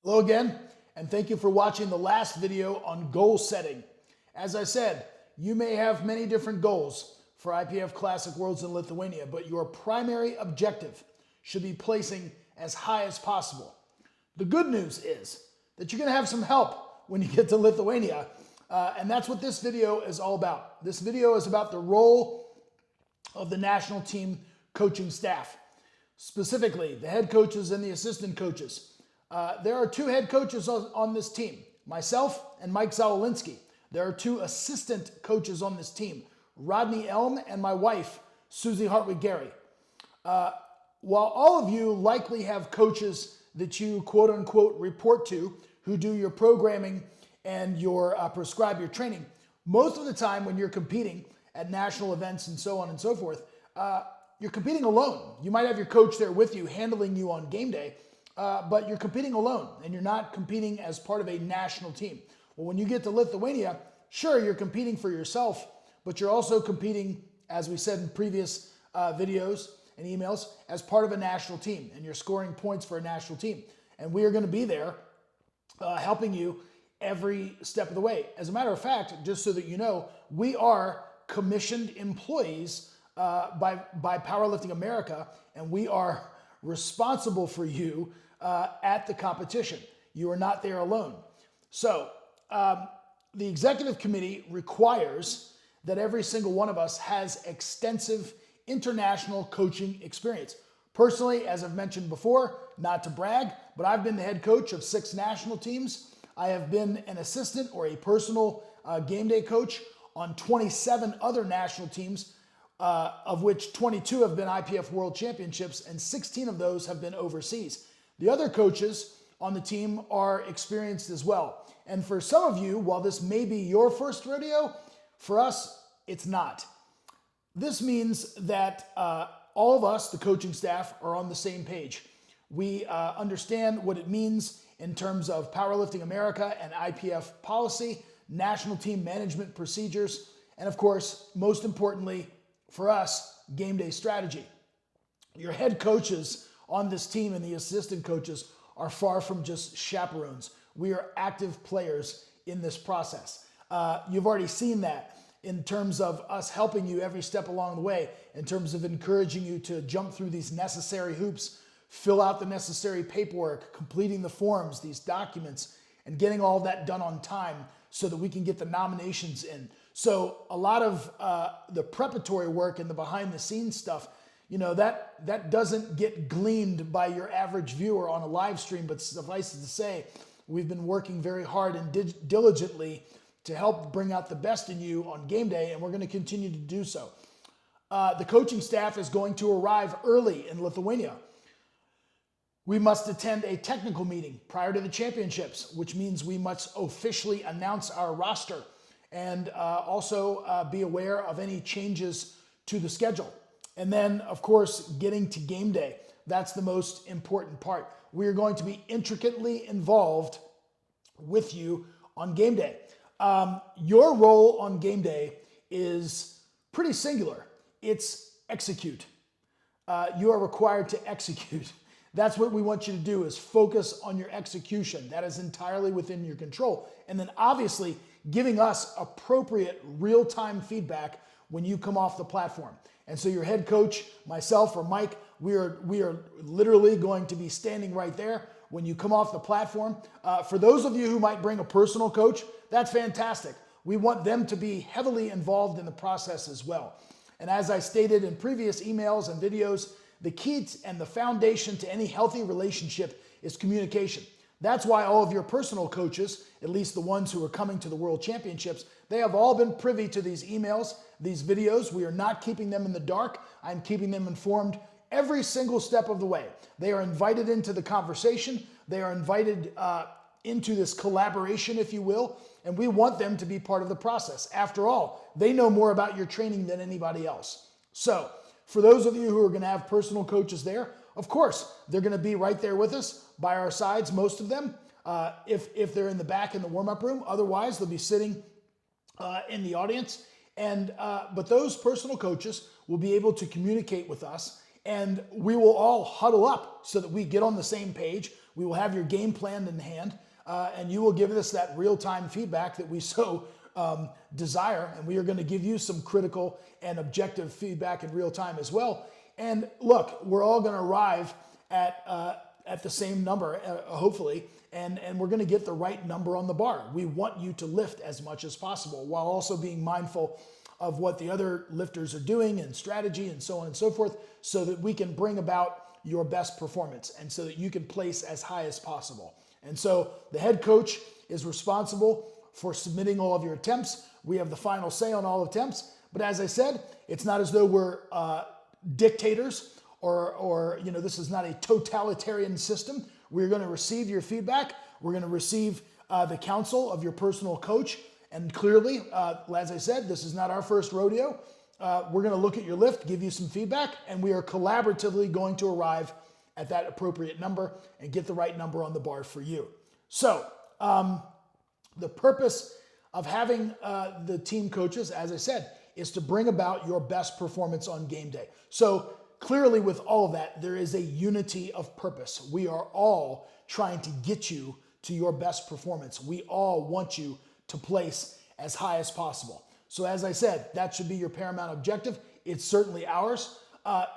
Hello again, and thank you for watching the last video on goal setting. As I said, you may have many different goals for IPF Classic Worlds in Lithuania, but your primary objective should be placing as high as possible. The good news is that you're going to have some help when you get to Lithuania, and that's what this video is all about. This video is about the role of the national team coaching staff, specifically the head coaches and the assistant coaches. There are two head coaches on this team, myself and Mike Zawalinski. There are two assistant coaches on this team, Rodney Elm and my wife, Susie Hartwig-Gary. While all of you likely have coaches that you quote unquote report to who do your programming and prescribe your training, most of the time when you're competing at national events and so on and so forth, you're competing alone. You might have your coach there with you, handling you on game day, but you're competing alone and you're not competing as part of a national team. Well, when you get to Lithuania, sure, you're competing for yourself, but you're also competing, as we said in previous videos and emails, as part of a national team, and you're scoring points for a national team. And we are going to be there helping you every step of the way. As a matter of fact, just so that you know, we are commissioned employees by Powerlifting America, and we are responsible for you at the competition. You are not there alone. So the executive committee requires that every single one of us has extensive international coaching experience. Personally, as I've mentioned before, not to brag, but I've been the head coach of 6 national teams. I have been an assistant or a personal game day coach on 27 other national teams, of which 22 have been IPF World Championships and 16 of those have been overseas. The other coaches on the team are experienced as well. And for some of you, while this may be your first rodeo, for us, it's not. This means that all of us, the coaching staff, are on the same page. We understand what it means in terms of Powerlifting America and IPF policy, national team management procedures, and of course, most importantly, for us, game day strategy. Your head coaches on this team and the assistant coaches are far from just chaperones. We are active players in this process. You've already seen that in terms of us helping you every step along the way, in terms of encouraging you to jump through these necessary hoops, fill out the necessary paperwork, completing the forms, these documents, and getting all that done on time so that we can get the nominations in. So a lot of the preparatory work and the behind the scenes stuff, you know, that doesn't get gleaned by your average viewer on a live stream, but suffice it to say, we've been working very hard and diligently to help bring out the best in you on game day, and we're going to continue to do so. The coaching staff is going to arrive early in Lithuania. We must attend a technical meeting prior to the championships, which means we must officially announce our roster and also be aware of any changes to the schedule. And then, of course, getting to game day. That's the most important part. We are going to be intricately involved with you on game day. Your role on game day is pretty singular. It's execute. You are required to execute. That's what we want you to do, is focus on your execution. That is entirely within your control. And then obviously giving us appropriate real-time feedback when you come off the platform. And so your head coach, myself or Mike, we are literally going to be standing right there when you come off the platform. For those of you who might bring a personal coach, that's fantastic. We want them to be heavily involved in the process as well. And as I stated in previous emails and videos, the key and the foundation to any healthy relationship is communication. That's why all of your personal coaches, at least the ones who are coming to the World Championships, they have all been privy to these emails, these videos. We are not keeping them in the dark. I'm keeping them informed every single step of the way. They are invited into the conversation. They are invited into this collaboration, if you will, and we want them to be part of the process. After all, they know more about your training than anybody else. So for those of you who are going to have personal coaches there, of course, they're going to be right there with us by our sides, most of them, if they're in the back in the warm-up room. Otherwise, they'll be sitting in the audience. But those personal coaches will be able to communicate with us and we will all huddle up so that we get on the same page. We will have your game plan in hand, and you will give us that real-time feedback that we so desire, and we are going to give you some critical and objective feedback in real time as well. And look, we're all going to arrive at the same number, hopefully, and we're going to get the right number on the bar. We want you to lift as much as possible while also being mindful of what the other lifters are doing and strategy and so on and so forth, so that we can bring about your best performance and so that you can place as high as possible. And so the head coach is responsible for submitting all of your attempts. We have the final say on all attempts. But as I said, it's not as though we're dictators or this is not a totalitarian system. We're going to receive your feedback. We're going to receive the counsel of your personal coach. And clearly, as I said, this is not our first rodeo. We're going to look at your lift, give you some feedback, and we are collaboratively going to arrive at that appropriate number and get the right number on the bar for you. So the purpose of having the team coaches, as I said, is to bring about your best performance on game day. So clearly with all of that, there is a unity of purpose. We are all trying to get you to your best performance. We all want you to place as high as possible. So as I said, that should be your paramount objective. It's certainly ours.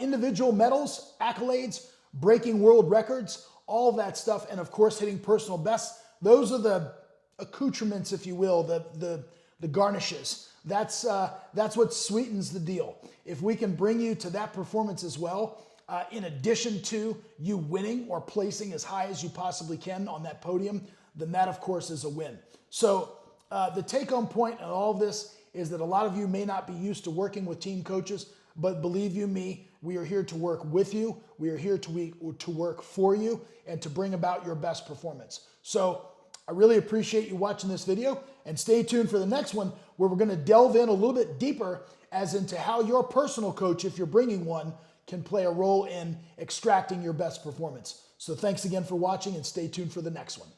Individual medals, accolades, breaking world records, all of that stuff, and of course hitting personal bests, those are the accoutrements, if you will, the garnishes. That's what sweetens the deal. If we can bring you to that performance as well, in addition to you winning or placing as high as you possibly can on that podium, then that of course is a win. So the take-home point in all of this is that a lot of you may not be used to working with team coaches, but believe you me, we are here to work with you. We are here to work for you and to bring about your best performance. So I really appreciate you watching this video, and stay tuned for the next one where we're going to delve in a little bit deeper as into how your personal coach, if you're bringing one, can play a role in extracting your best performance. So thanks again for watching, and stay tuned for the next one.